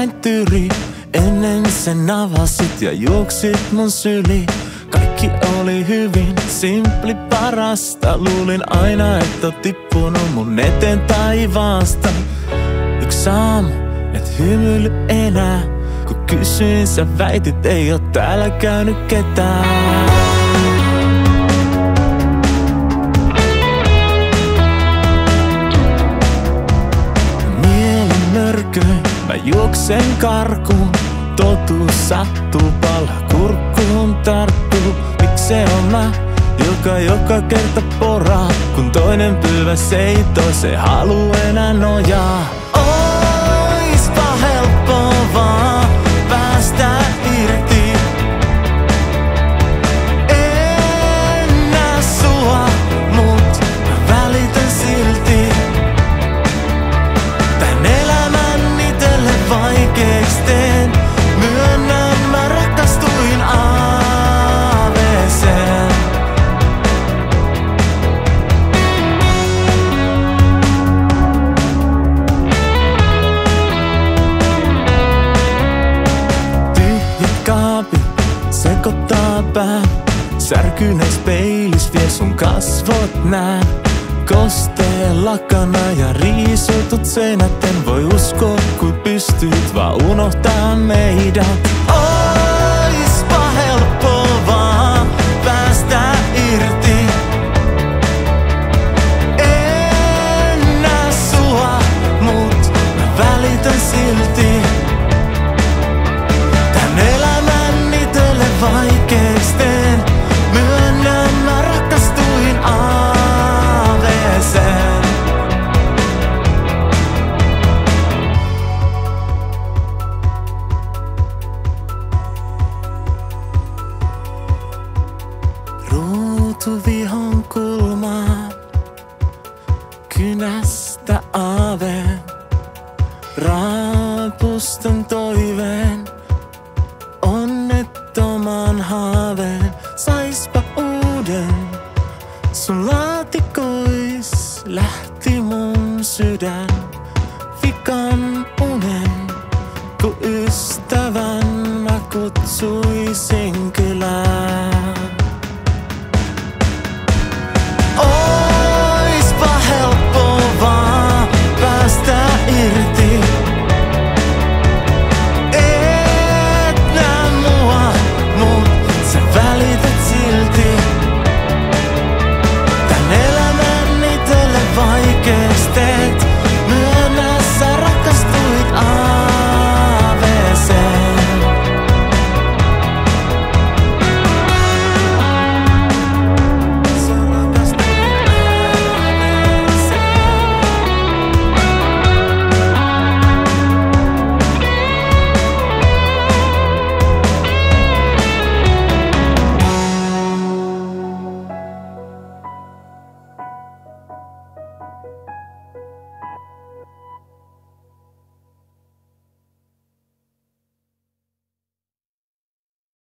vain tyri. Ennen sen avasit ja juoksit mun syli. Kaikki oli hyvin, simpli parasta. Luulin aina, et oot tippunut mun eteen taivaasta. Yks aamu, et hymyily enää. Kun kysyin, sä väitit, ei oo täällä käynyt ketään. Mieli mörköi, mä juoksen karkuun. Totuus sattuu, pala kurkkuun tarttuu. Miks se on mä, joka kerta poraa? Kun toinen pylvä seitoo, se haluu enää nojaa. Oispa helppoa vaan päästä irti. En näe sua, mut mä välitän silti. Tän elämän itelle vaikeeks teen. Myönnän, mä rakastuin aaveeseen. Tyhjät kaapit sekoittaa pää. Särkyneis peilis vie sun kasvot nää. Kosteen lakana ja riisutut seinät. En voi uskoa, kun pystyt vaan unohtaa meidät. Oispa helppoa vaan päästä irti. En näe sua, mut mä välitän silti. Tän elämän itelle vaikeeks teen. Myönnän, mä rakastuin aaveeseen. Ruutuvihon kulmaa, kynästä aaveen. Raapustan toiveen, onnettoman haaveen.